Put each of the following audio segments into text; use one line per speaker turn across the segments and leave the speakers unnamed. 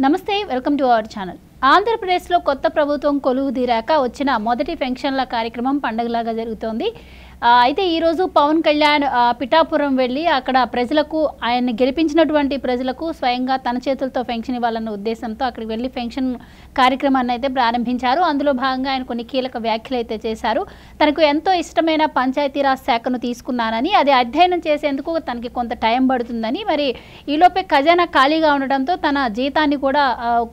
నమస్తే, welcome to our channel. ఆంధ్రప్రదేశ్లో కొత్త ప్రభుత్వం కొలువు తీరాక వచ్చిన మొదటి పెన్షన్ల కార్యక్రమం పండగలాగా జరుగుతోంది. అయితే ఈరోజు పవన్ కళ్యాణ్ పిఠాపురం వెళ్ళి అక్కడ ప్రజలకు, ఆయన్ని గెలిపించినటువంటి ప్రజలకు స్వయంగా తన చేతులతో పెన్షన్ ఇవ్వాలన్న ఉద్దేశంతో అక్కడికి వెళ్ళి పెన్షన్ కార్యక్రమాన్ని అయితే ప్రారంభించారు. అందులో భాగంగా ఆయన కొన్ని కీలక వ్యాఖ్యలు అయితే చేశారు. తనకు ఎంతో ఇష్టమైన పంచాయతీరాజ్ శాఖను తీసుకున్నానని, అది అధ్యయనం చేసేందుకు తనకి కొంత టైం పడుతుందని, మరి ఈలోపే ఖజానా ఖాళీగా ఉండడంతో తన జీతాన్ని కూడా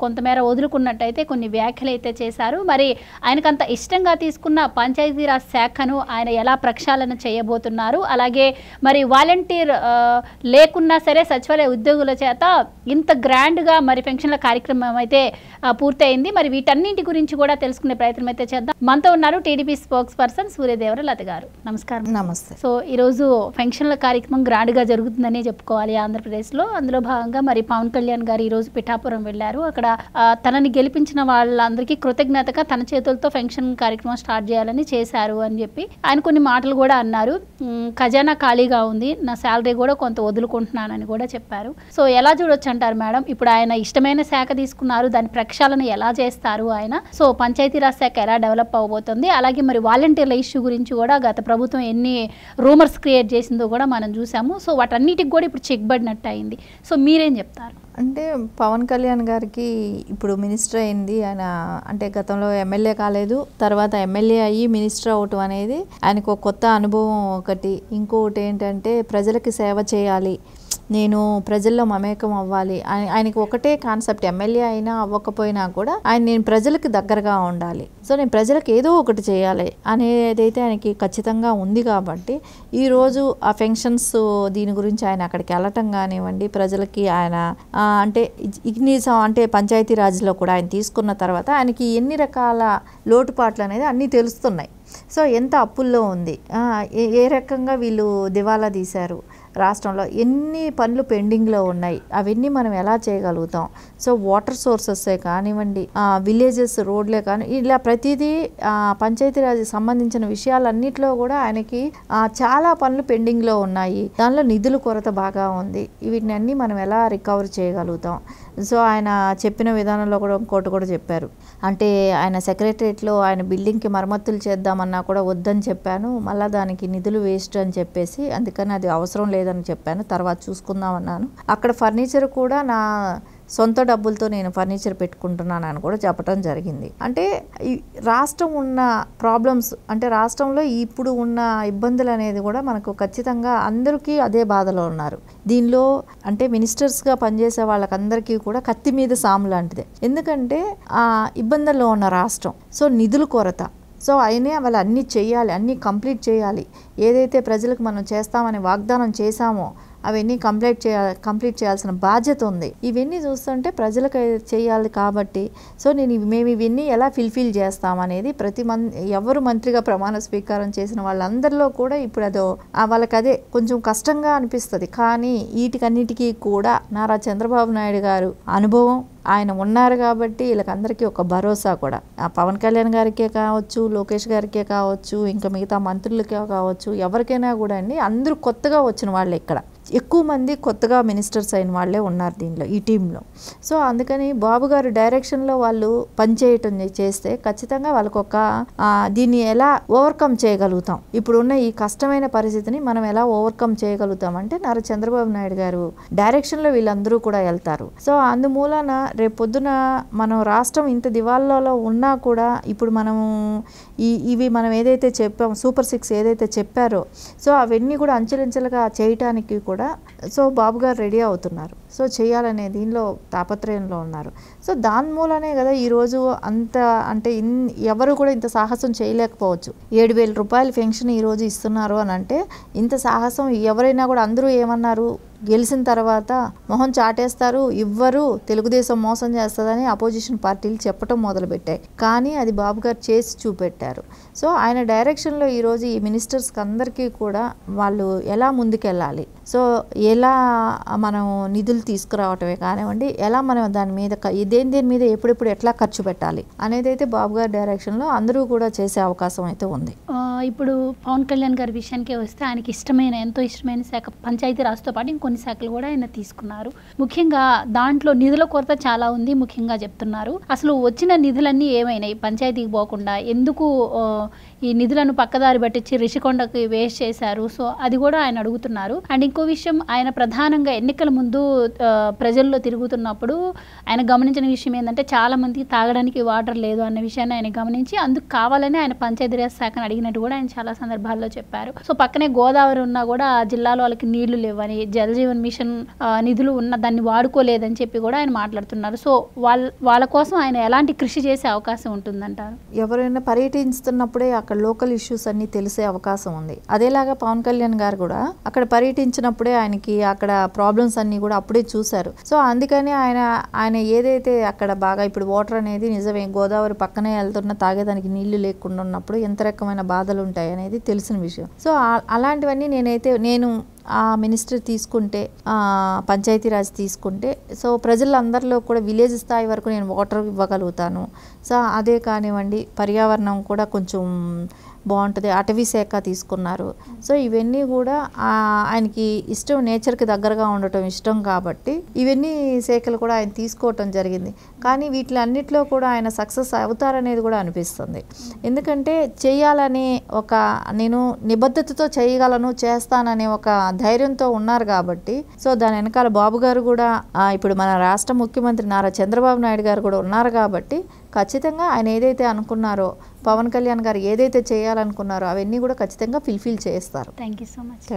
కొంతమేర వదులుకున్నట్టయితే కొన్ని వ్యాఖ్యలు అయితే చేశారు. మరి ఆయనకంత ఇష్టంగా తీసుకున్న పంచాయతీరాజ్ శాఖను ఆయన ఎలా ప్రక్షాళన చేయబోతున్నారు, అలాగే మరి వాలంటీర్ లేకున్నా సరే సచివాలయ ఉద్యోగుల చేత ఇంత గ్రాండ్గా మరి పెన్షన్ల కార్యక్రమం అయితే పూర్తయింది. మరి వీటన్నింటి గురించి కూడా తెలుసుకునే ప్రయత్నం అయితే చేద్దాం. మనతో ఉన్నారు టీడీపీ స్పోక్స్ పర్సన్ సూర్యదేవర లత గారు. నమస్కారం.
నమస్తే.
సో ఈరోజు పెన్షన్ల కార్యక్రమం గ్రాండ్గా జరుగుతుందని చెప్పుకోవాలి ఆంధ్రప్రదేశ్లో. అందులో భాగంగా మరి పవన్ కళ్యాణ్ గారు ఈరోజు పిఠాపురం వెళ్ళారు. అక్కడ తనని గెలిపించిన వాళ్ళందరికీ కృతజ్ఞతగా తన చేతులతో పెన్షన్ కార్యక్రమం స్టార్ట్ చేయాలని చేశారు అని చెప్పి ఆయన కొన్ని మాటలు కూడా అన్నారు. ఖజానా ఖాళీగా ఉంది, నా శాలరీ కూడా కొంత వదులుకుంటున్నానని కూడా చెప్పారు. సో ఎలా చూడొచ్చు అంటారు మేడం? ఇప్పుడు ఆయన ఇష్టమైన శాఖ తీసుకున్నారు, దాని ప్రక్షాళన ఎలా చేస్తారు ఆయన? సో పంచాయతీరాజ్ శాఖ ఎలా డెవలప్ అవ్వబోతుంది, అలాగే మరి వాలంటీర్ల ఇష్యూ గురించి కూడా గత ప్రభుత్వం ఎన్ని రూమర్స్ క్రియేట్ చేసిందో కూడా మనం చూసాము. సో వాటన్నిటికి కూడా ఇప్పుడు చెక్ పడినట్టు అయింది. సో మీరేం చెప్తారు?
అంటే పవన్ కళ్యాణ్ గారికి ఇప్పుడు మినిస్టర్ అయింది. ఆయన అంటే గతంలో ఎమ్మెల్యే కాలేదు, తర్వాత ఎమ్మెల్యే అయ్యి మినిస్టర్ అవటం అనేది ఆయనకు ఒక కొత్త అనుభవం ఒకటి. ఇంకొకటి ఏంటంటే ప్రజలకి సేవ చేయాలి, నేను ప్రజల్లో మమేకం అవ్వాలి. ఆయనకి ఒకటే కాన్సెప్ట్, ఎమ్మెల్యే అయినా అవ్వకపోయినా కూడా నేను ప్రజలకి దగ్గరగా ఉండాలి, సో నేను ప్రజలకు ఏదో ఒకటి చేయాలి అనేదైతే ఆయనకి ఖచ్చితంగా ఉంది. కాబట్టి ఈరోజు ఆ పెన్షన్స్ దీని గురించి ఆయన అక్కడికి వెళ్ళటం కానివ్వండి, ప్రజలకి ఆయన అంటే అంటే పంచాయతీరాజ్లో కూడా ఆయన తీసుకున్న తర్వాత ఆయనకి ఎన్ని రకాల లోటుపాట్లు అనేది అన్నీ తెలుస్తున్నాయి. సో ఎంత అప్పుల్లో ఉంది, ఏ రకంగా వీళ్ళు దివాలా తీశారు, రాష్ట్రంలో ఎన్ని పనులు పెండింగ్లో ఉన్నాయి, అవన్నీ మనం ఎలా చేయగలుగుతాం. సో వాటర్ సోర్సెస్ కానివ్వండి, విలేజెస్ రోడ్లే కానీ, ఇలా ప్రతిదీ పంచాయతీరాజ్కి సంబంధించిన విషయాలన్నింటిలో కూడా ఆయనకి చాలా పనులు పెండింగ్లో ఉన్నాయి. దానిలో నిధుల కొరత బాగా ఉంది. వీటిని అన్నీ మనం ఎలా రికవర్ చేయగలుగుతాం. సో ఆయన చెప్పిన విధానంలో కూడా ఇంకోటి కూడా చెప్పారు. అంటే ఆయన సెక్రటరియట్లో ఆయన బిల్డింగ్కి మరమ్మతులు చేద్దామన్నా కూడా వద్దని చెప్పాను, మళ్ళీ దానికి నిధులు వేస్ట్ అని చెప్పేసి, అందుకని అది అవసరం లేదని చెప్పాను, తర్వాత చూసుకుందామన్నాను. అక్కడ ఫర్నిచర్ కూడా నా సొంత డబ్బులతో నేను ఫర్నిచర్ పెట్టుకుంటున్నాను అని కూడా చెప్పడం జరిగింది. అంటే ఈ రాష్ట్రం ఉన్న ప్రాబ్లమ్స్, అంటే రాష్ట్రంలో ఇప్పుడు ఉన్న ఇబ్బందులు అనేది కూడా మనకు ఖచ్చితంగా అందరికీ అదే బాధలో ఉన్నారు. దీనిలో అంటే మినిస్టర్స్గా పనిచేసే వాళ్ళకందరికీ కూడా కత్తి మీద సాము లాంటిదే. ఎందుకంటే ఇబ్బందుల్లో ఉన్న రాష్ట్రం, సో నిధుల కొరత, సో అయినే వాళ్ళు అన్నీ చేయాలి, అన్నీ కంప్లీట్ చేయాలి. ఏదైతే ప్రజలకు మనం చేస్తామని వాగ్దానం చేశామో అవన్నీ కంప్లీట్ చేయాల్సిన బాధ్యత ఉంది. ఇవన్నీ చూస్తుంటే ప్రజలకు చేయాలి కాబట్టి, సో మేము ఇవన్నీ ఎలా ఫిల్ఫిల్ చేస్తామనేది ఎవరు మంత్రిగా ప్రమాణ స్వీకారం చేసిన వాళ్ళందరిలో కూడా ఇప్పుడు వాళ్ళకి అదే కొంచెం కష్టంగా అనిపిస్తుంది. కానీ వీటికన్నిటికీ కూడా నారా చంద్రబాబు నాయుడు గారు అనుభవం, ఆయన ఉన్నారు కాబట్టి వీళ్ళకందరికీ ఒక భరోసా కూడా. పవన్ కళ్యాణ్ గారికే కావచ్చు, లోకేష్ గారికే కావచ్చు, ఇంకా మిగతా మంత్రులకే కావచ్చు, ఎవరికైనా కూడా అండి, అందరూ కొత్తగా వచ్చిన వాళ్ళే. ఇక్కడ ఎక్కువ మంది కొత్తగా మినిస్టర్స్ అయిన వాళ్ళే ఉన్నారు దీనిలో, ఈ టీంలో. సో అందుకని బాబు గారు డైరెక్షన్లో వాళ్ళు పనిచేయటం చేస్తే ఖచ్చితంగా వాళ్ళకు దీన్ని ఎలా ఓవర్కమ్ చేయగలుగుతాం, ఇప్పుడున్న ఈ కష్టమైన పరిస్థితిని మనం ఎలా ఓవర్కమ్ చేయగలుగుతాం అంటే నారా చంద్రబాబు నాయుడు గారు డైరెక్షన్లో వీళ్ళందరూ కూడా వెళ్తారు. సో అందుమూలన రేపు పొద్దున మనం రాష్ట్రం ఇంత దివాళ్ళలో ఉన్నా కూడా ఇప్పుడు ఇవి మనం ఏదైతే చెప్పాం, సూపర్ 6 ఏదైతే చెప్పారో, సో అవన్నీ కూడా అంచెలంచెలుగా చేయటానికి కూడా సో బాబు గారు రెడీ అవుతున్నారు. సో చేయాలనే దీనిలో తాపత్రయంలో ఉన్నారు. సో దాని మూలనే కదా ఈరోజు అంత అంటే ఎవరు కూడా ఇంత సాహసం చేయలేకపోవచ్చు. 7,000 రూపాయలు పెన్షన్ ఈరోజు ఇస్తున్నారు అని అంటే ఇంత సాహసం ఎవరైనా కూడా, అందరూ ఏమన్నారు, గెలిచిన తర్వాత మొహం చాటేస్తారు, ఇవ్వరు, తెలుగుదేశం మోసం చేస్తుందని అపోజిషన్ పార్టీలు చెప్పడం మొదలుపెట్టాయి. కానీ అది బాబు గారు చేసి చూపెట్టారు. సో ఆయన డైరెక్షన్లో ఈరోజు ఈ మినిస్టర్స్కి అందరికీ కూడా వాళ్ళు ఎలా ముందుకెళ్ళాలి, సో ఎలా మనం నిధులు తీసుకురావటమే కానివ్వండి, ఎలా మనం దాని మీద దేని మీద ఎప్పుడెప్పుడు ఎట్లా ఖర్చు పెట్టాలి అనేది అయితే బాబు గారి డైరెక్షన్లో అందరూ కూడా చేసే అవకాశం అయితే ఉంది.
ఇప్పుడు పవన్ కళ్యాణ్ గారి విషయానికే వస్తే ఆయనకి ఎంతో ఇష్టమైన శాఖ పంచాయతీరాజ్తో పాటు ఇంకొన్ని కొన్ని శాఖలు కూడా ఆయన తీసుకున్నారు. ముఖ్యంగా దాంట్లో నిధుల కొరత చాలా ఉంది ముఖ్యంగా చెప్తున్నారు. అసలు వచ్చిన నిధులన్నీ ఏమైనాయి? పంచాయతీకి పోకుండా ఎందుకు ఈ నిధులను పక్కదారి పట్టించి రిషికొండకి వేస్ట్ చేశారు? సో అది కూడా ఆయన అడుగుతున్నారు. అండ్ ఇంకో విషయం, ఆయన ప్రధానంగా ఎన్నికల ముందు ప్రజల్లో తిరుగుతున్నప్పుడు ఆయన గమనించిన విషయం ఏంటంటే చాలా మందికి తాగడానికి వాటర్ లేదు అన్న విషయాన్ని ఆయన గమనించి అందుకు కావాలని ఆయన పంచాయతీరాజ్ శాఖను అడిగినట్టు కూడా ఆయన చాలా సందర్భాల్లో చెప్పారు. సో పక్కనే గోదావరి ఉన్నా కూడా ఆ జిల్లాలో వాళ్ళకి నీళ్లు లేవని, జల్ జీవన్ మిషన్ నిధులు ఉన్న దాన్ని వాడుకోలేదని చెప్పి కూడా ఆయన మాట్లాడుతున్నారు. సో వాళ్ళ కోసం ఆయన ఎలాంటి కృషి చేసే అవకాశం ఉంటుందంటారు?
ఎవరైనా పర్యటిస్తున్నప్పుడే అక్కడ లోకల్ ఇష్యూస్ అన్ని తెలిసే అవకాశం ఉంది. అదేలాగా పవన్ కళ్యాణ్ గారు కూడా అక్కడ పర్యటించినప్పుడే ఆయనకి అక్కడ ప్రాబ్లమ్స్ అన్ని కూడా అప్పుడే చూశారు. సో అందుకని ఆయన ఏదైతే అక్కడ బాగా ఇప్పుడు వాటర్ అనేది నిజమే, గోదావరి పక్కనే వెళ్తున్న తాగేదానికి నీళ్లు లేకుండా ఉన్నప్పుడు ఎంత రకమైన బాధలు ఉంటాయి అనేది తెలిసిన విషయం. సో అలాంటివన్నీ నేను ఆ మినిస్టర్ తీసుకుంటే, పంచాయతీరాజ్ తీసుకుంటే, సో ప్రజలందరిలో కూడా విలేజ్ స్థాయి వరకు నేను వాటర్ ఇవ్వగలుగుతాను. సో అదే కానివ్వండి, పర్యావరణం కూడా కొంచెం బాగుంటుంది. అటవీ శాఖ తీసుకున్నారు. సో ఇవన్నీ కూడా ఆయనకి ఇష్టం, నేచర్కి దగ్గరగా ఉండటం ఇష్టం కాబట్టి ఇవన్నీ శాఖలు కూడా ఆయన తీసుకోవటం జరిగింది. కానీ వీటిలన్నిటిలో కూడా ఆయన సక్సెస్ అవుతారనేది కూడా అనిపిస్తుంది. ఎందుకంటే చేయాలని నేను నిబద్ధతతో చేయగలను, చేస్తాననే ఒక ధైర్యంతో ఉన్నారు కాబట్టి. సో దాని వెనకాల బాబు గారు కూడా, ఇప్పుడు మన రాష్ట్ర ముఖ్యమంత్రి నారా చంద్రబాబు నాయుడు గారు కూడా ఉన్నారు కాబట్టి ఖచ్చితంగా ఆయన ఏదైతే అనుకున్నారో, పవన్ కళ్యాణ్ గారు ఏదైతే చేయాలనుకున్నారో అవన్నీ కూడా ఖచ్చితంగా ఫుల్ఫిల్ చేస్తారు.
Thank you so much.